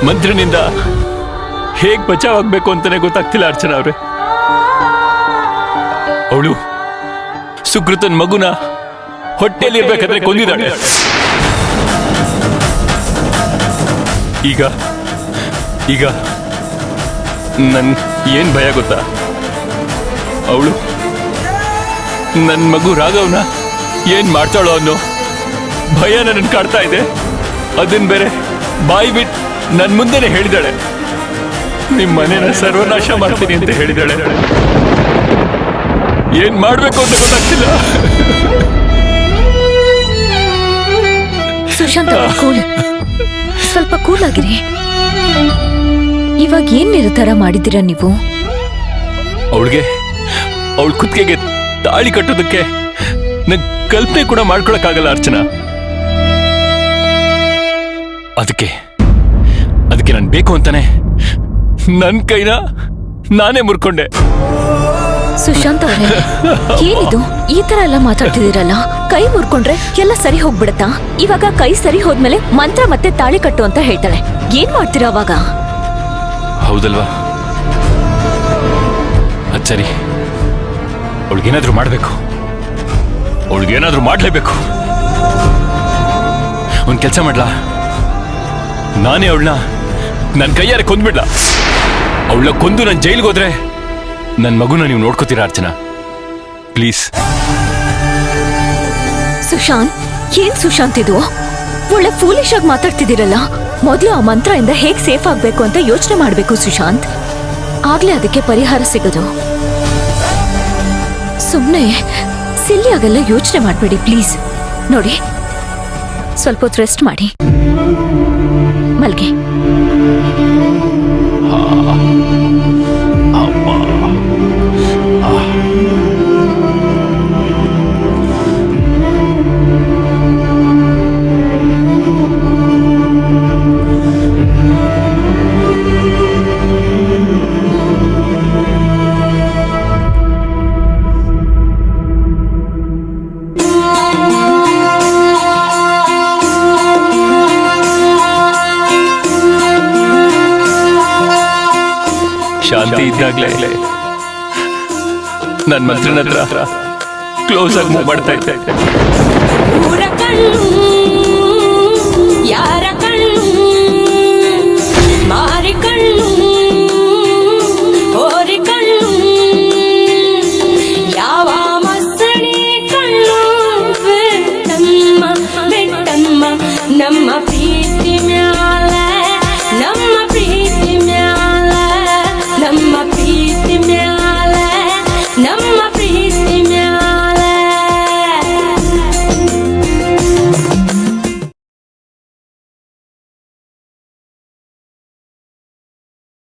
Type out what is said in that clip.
ಮಂತ್ರಿನಿಂದ ಹೇಗ್ ಬಚಾವ್ ಆಗ್ಬೇಕು ಅಂತಾನೆ ಗೊತ್ತಾಗ್ತಿಲ್ಲ ಅರ್ಚನಾ ಅವ್ರೆ. ಅವಳು ಸುಕೃತನ್ ಮಗುನ ಹೊಟ್ಟೆಯಲ್ಲಿ ಇರ್ಬೇಕಾದ್ರೆ ಕೊಂದಿದ್ದಾಳೆ. ಈಗ ಈಗ ನನ್ ಏನ್ ಭಯ ಗೊತ್ತಾ? ಅವಳು ನನ್ ಮಗು ರಾಘವ್ನ ಏನ್ ಮಾಡ್ತಾಳೋ ಅನ್ನೋ ಭಯ ನನ್ನ ಕಾಡ್ತಾ ಇದೆ. ಅದನ್ ಬೇರೆ ಬಾಯಿ ಬಿಟ್ಟು ನನ್ ಮುಂದೆನೆ ಹೇಳಿದಾಳೆ, ನಿಮ್ ಮನೇನ ಸರ್ವನಾಶ ಮಾಡ್ತೀನಿ ಅಂತ ಹೇಳಿದಾಳೆ. ಏನ್ ಮಾಡ್ಬೇಕು ಅಂತ ಗೊತ್ತಾಗ್ತಿಲ್ಲ. ಸುಶಾಂತ್ ಕೂಲ್, ಸ್ವಲ್ಪ ಕೂಲ್ ಆಗಿರಿ. ಇವಾಗ ಏನ್ ನಿರ್ಧಾರ ಮಾಡಿದ್ದೀರಾ ನೀವು? ಅವಳ ಕುತ್ತಿಗೆಗೆ ತಾಳಿ ಕಟ್ಟೋದಕ್ಕೆ ನಂಗೆ ಕಲ್ಪನೆ ಕೂಡ ಮಾಡ್ಕೊಳಕ್ಕಾಗಲ್ಲ ಅರ್ಚನಾ. ಅದಕ್ಕೆ ನಾನು ಬೇಕು ಅಂತಾನೆ ನನ್ನ ಕೈನ ನಾನೇ ಮುರ್ಕೊಂಡೆ. ಸುಶಾಂತ್ ಅವರೇ, ಏನಿದು ಈ ತರ ಎಲ್ಲ ಮಾತಾಡ್ತಿದ್ದೀರಲ್ಲ? ಕೈ ಮುರ್ಕೊಂಡ್ರೆ ಎಲ್ಲ ಸರಿ ಹೋಗ್ಬಿಡತ್ತಾ? ಇವಾಗ ಕೈ ಸರಿ ಹೋದ್ಮೇಲೆ ಮಂತ್ರ ಮತ್ತೆ ತಾಳಿ ಕಟ್ಟು ಅಂತ ಹೇಳ್ತಾಳೆ. ಏನ್ ಮಾಡ್ತೀರಾ ಅವಾಗ? ಹೌದಲ್ವಾ? ಅದ್ ಸರಿ, ಅವಳಿಗೇನಾದ್ರೂ ಮಾಡ್ಬೇಕು, ಅವಳಿಗೇನಾದ್ರೂ ಮಾಡ್ಲೇಬೇಕು. ಒಂದ್ ಕೆಲ್ಸ ಮಾಡ್ಲಾ, ನಾನೇ ಅವಳನ್ನ ನನ್ನ ಕೈಯಾರೆ ಕೊಂದ್ಬಿಡ್ಲಾ? ಅವಳ ಕೊಂದು ನಾನು ಜೈಲ್ಗೆ ಹೋದ್ರೆ ನನ್ನ ಮಗುನ ನೀವು ನೋಡ್ಕೋತೀರಾ ಅರ್ಚನಾ? ಪ್ಲೀಸ್. ಸುಶಾಂತ್, ಏನ್ ಸುಶಾಂತ್ ಇದು? ಒಳ್ಳೆ ಫೂಲಿಶ್ ಆಗಿ ಮಾತಾಡ್ತಿದ್ದೀರಲ್ಲ. ಮೊದಲು ಆ ಮಂತ್ರದಿಂದ ಹೇಗ್ ಸೇಫ್ ಆಗ್ಬೇಕು ಅಂತ ಯೋಚನೆ ಮಾಡ್ಬೇಕು ಸುಶಾಂತ್. ಆಗ್ಲೇ ಅದಕ್ಕೆ ಪರಿಹಾರ ಸಿಗೋದು. ಸುಮ್ನೆ ಸಿಲ್ಲಿ ಆಗೆಲ್ಲ ಯೋಚನೆ ಮಾಡ್ಬೇಡಿ ಪ್ಲೀಸ್. ನೋಡಿ, ಸ್ವಲ್ಪ ಹೊತ್ತು ರೆಸ್ಟ್ ಮಾಡಿ, ಮಲ್ಗೆ. ಶಾಂತಿ ಇದ್ದಾಗ್ಲೇ ನನ್ನ ಮಂತ್ರನ ಹತ್ರ ಕ್ಲೋಸ್ ಆಗಿ ಮೂವ್ ಮಾಡ್ತಾ ಇದ್ದೆ.